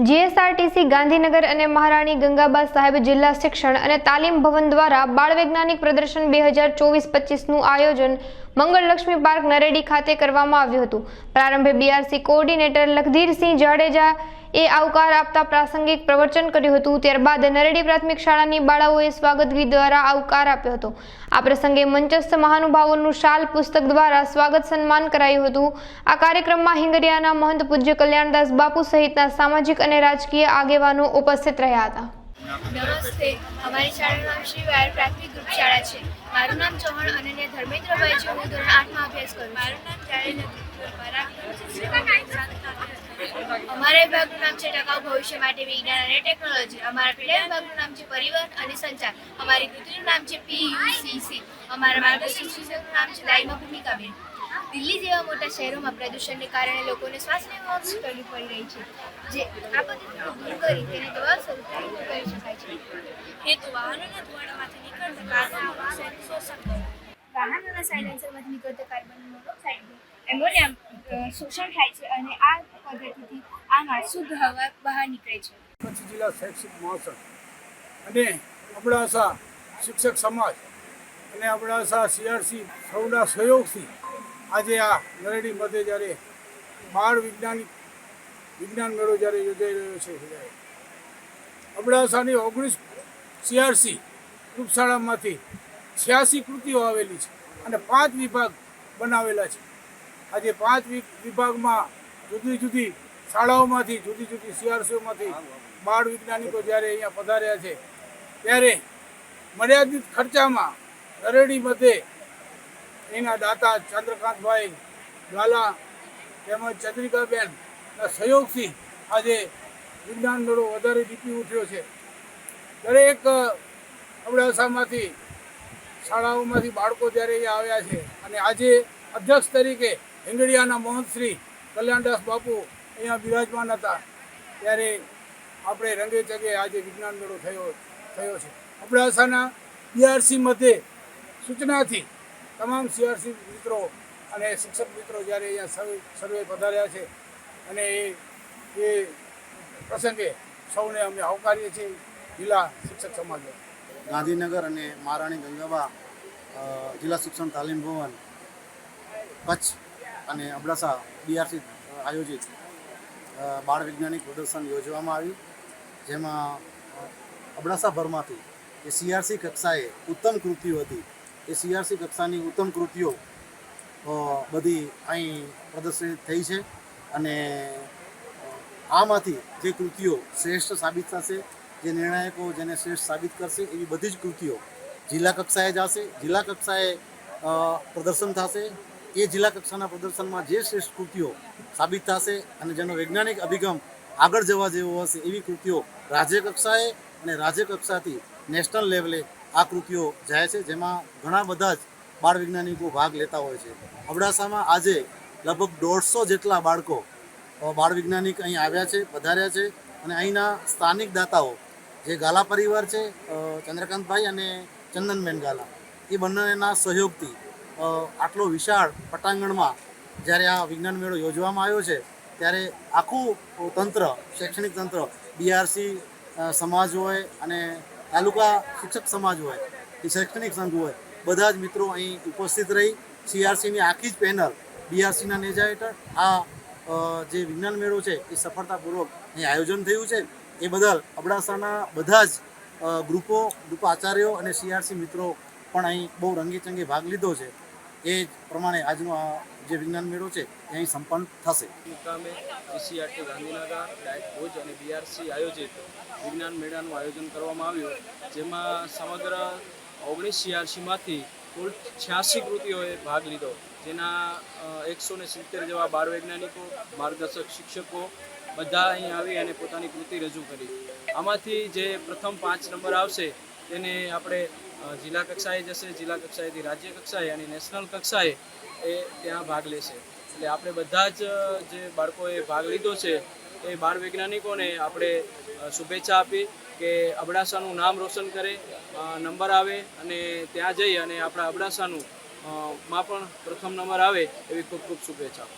GSRTC Gandhinagar અને મહારાણી ગંગાબા સાહેબ જિલ્લા શિક્ષણ અને તાલીમ ભવન દ્વારા બાળ વૈજ્ઞાનિક પ્રદર્શન 2024-25નું આયોજન મંગળલક્ષ્મી પાર્ક નરેડી ખાતે કરવામાં આવ્યું હતું। પ્રારંભે બીઆરસી કોઓર્ડિનેટર લખધીરસિંહ જાડેજા એ આવકાર આપતા પ્રાસંગિક પ્રવચન કર્યું હતું। ત્યારબાદ નરેડી પ્રાથમિક શાળાની બાળાઓએ સ્વાગત ગીત દ્વારા આવકાર આપ્યો હતો। આ પ્રસંગે મંચસ્થ મહાનુભાવોનું શાલ પુસ્તક દ્વારા સ્વાગત સન્માન કરાયું હતું। આ કાર્યક્રમમાં હિંગરિયાના મહંત પૂજ્ય કલ્યાણદાસ બાપુ સહિતના સામાજિક અને રાજકીય આગેવાનો ઉપસ્થિત રહ્યા હતા। નમસ્તે, અમારી શાળાનું નામ શ્રી વાયર પ્રાથમિક ગ્રુપ શાળા છે। મારું નામ ચૌહાણ અનન્યા ધર્મેન્દ્રભાઈ છે। હું ધોરણ 8માં અભ્યાસ કરું છું। મારું નામ જાડેજા અમારા વિભાગનું નામ છે ટકાઉ ભવિષ્ય માટે વિજ્ઞાન અને ટેકનોલોજી। અમારા પેટા વિભાગનું નામ છે પરિવહન અને સંચાર। અમારી કૃતિનું નામ છે PUCC। અમારા માર્ગદર્શક શિક્ષકનું નામ છે દાઈમા ભૂમિકાબેન। દિલ્હી જેવા મોટા શહેરોમાં પ્રદૂષણને કારણે લોકોને શ્વાસ લેવામાં તકલીફ પડી રહી છે, જે આ પદ્ધતિનો દૂર કરી તેને દવા સ્વરૂપે કરી શકાય છે। હેતુ વાહનોના ધુમાડામાંથી નીકળતા કાર્બન મોનોક્સાઇડનું શોષણ કરવું। વાહનોના સાયલેન્સરમાંથી નીકળતા કાર્બન મોનોક્સાઇડનું એમોનિયા શોષણ થાય છે અને આ પદ્ધતિથી આમાં શુદ્ધ હવા બહાર નીકળે છે। કચ્છ જિલ્લા શૈક્ષિક મહોત્સવ અને અબડાસા શિક્ષક સમાજ અને અબડાસા CRC સૌના સહયોગથી આજે આ નરેડી મધ્યે જ્યારે બાળ વિજ્ઞાન મેળો જ્યારે યોજાઈ રહ્યો છે, અબડાસાની 19 CRC ગ્રુપશાળામાંથી 86 કૃતિઓ આવેલી છે અને 5 વિભાગ બનાવેલા છે। આજે 5 વિભાગમાં જુદી જુદી શાળાઓમાંથી જુદી જુદી CRCઓમાંથી બાળ વૈજ્ઞાનિકો જ્યારે અહીંયા પધાર્યા છે, ત્યારે મર્યાદિત ખર્ચામાં નરેડી મધ્યે એના દાતા ચંદ્રકાંતભાઈ ગાલા તેમજ ચંદ્રિકાબેનના સહયોગથી આજે વિજ્ઞાન મેળો વધારે દીપી ઉઠ્યો છે। દરેક અબડાસામાંથી શાળાઓમાંથી બાળકો જ્યારે અહીંયા આવ્યા છે અને આજે અધ્યક્ષ તરીકે હિંગળિયાના મહંત શ્રી કલ્યાણદાસ બાપુ અહીંયા બિરાજમાન હતા, ત્યારે આપણે રંગે ચગે આજે વિજ્ઞાન મેળો થયો છે। અબડાસાના બીઆરસી મધ્યે સૂચનાથી તમામ CRC મિત્રો અને શિક્ષક મિત્રો જ્યારે અહીંયા સર્વે પધાર્યા છે અને એ પ્રસંગે સૌને અમે આવકારીએ છીએ। જિલ્લા શિક્ષક સમાજ ગાંધીનગર અને મહારાણી ગંગાબા જિલ્લા શિક્ષણ તાલીમ ભવન કચ્છ અને અબડાસા બીઆરસી આયોજિત બાળ વૈજ્ઞાનિક પ્રદર્શન યોજવામાં આવ્યું, જેમાં અબડાસાભરમાંથી એ CRC કક્ષાએ ઉત્તમ કૃતિઓ હતી, એ CRC કક્ષાની ઉત્તમ કૃતિઓ બધી અહીં પ્રદર્શિત થઈ છે અને આમાંથી જે કૃતિઓ શ્રેષ્ઠ સાબિત થશે, જે નિર્ણાયકો જેને શ્રેષ્ઠ સાબિત કરશે, એવી બધી જ કૃતિઓ જિલ્લા કક્ષાએ જશે। જિલ્લા કક્ષાએ પ્રદર્શન થશે। એ જિલ્લા કક્ષાના પ્રદર્શનમાં જે શ્રેષ્ઠ કૃતિઓ સાબિત થશે અને જેનો વૈજ્ઞાનિક અભિગમ આગળ જવા જેવો હશે, એવી કૃતિઓ રાજ્ય કક્ષાએ અને રાજ્ય કક્ષાથી નેશનલ લેવલે આ કૃતિઓ જાય છે, જેમાં ઘણા બધા જ બાળ વૈજ્ઞાનિકો ભાગ લેતા હોય છે। અબડાસામાં આજે લગભગ 150 જેટલા બાળકો બાળ વૈજ્ઞાનિક અહીં આવ્યા છે, પધાર્યા છે અને અહીંના સ્થાનિક દાતાઓ જે ગાલા પરિવાર છે, ચંદ્રકાંતભાઈ અને ચંદનબેન ગાલા, એ બંનેના સહયોગથી આટલો વિશાળ પટાંગણમાં જ્યારે આ વિજ્ઞાન મેળો યોજવામાં આવ્યો છે, ત્યારે આખું તંત્ર, શૈક્ષણિક તંત્ર, બીઆરસી સમાજ હોય અને તાલુકા શિક્ષક સમાજ હોય કે શૈક્ષણિક સંઘ હોય, બધા જ મિત્રો અહીં ઉપસ્થિત રહી CRCની આખી જ પેનલ બીઆરસીના નેજા હેઠળ આ જે વિજ્ઞાન મેળો છે એ સફળતાપૂર્વક અહીં આયોજન થયું છે। એ બદલ અબડાસાના બધા જ ગ્રુપ આચાર્યો અને CRC મિત્રો પણ અહીં બહુ રંગીચંગે ભાગ લીધો છે। એ જ પ્રમાણે આજનો આ જે વિજ્ઞાન મેળો છે એ અહીં સંપન્ન થશે। મુકામે GCRT ગાંધીનગર, ડાયટ ભુજ અને બીઆરસી આયોજિત વિજ્ઞાન મેળાનું આયોજન કરવામાં આવ્યું, જેમાં સમગ્ર 19 CRCમાંથી કુલ 86 કૃતિઓએ ભાગ લીધો, જેના 170 જેવા બાળ વૈજ્ઞાનિકો, માર્ગદર્શક શિક્ષકો બધા અહીં આવી અને પોતાની કૃતિ રજૂ કરી। આમાંથી જે પ્રથમ 5 નંબર આવશે તેને આપણે જિલ્લા કક્ષાએ જશે, જિલ્લા કક્ષાએથી રાજ્ય કક્ષાએ અને નેશનલ કક્ષાએ એ ત્યાં ભાગ લેશે। એટલે આપણે બધા જ જે બાળકોએ ભાગ લીધો છે એ બાળ વૈજ્ઞાનિકોને આપણે શુભેચ્છા આપી કે અબડાસાનું નામ રોશન કરે, નંબર આવે અને ત્યાં જઈ અને આપણા અબડાસાનું માં પણ પ્રથમ નંબર આવે એવી ખૂબ ખૂબ શુભેચ્છા।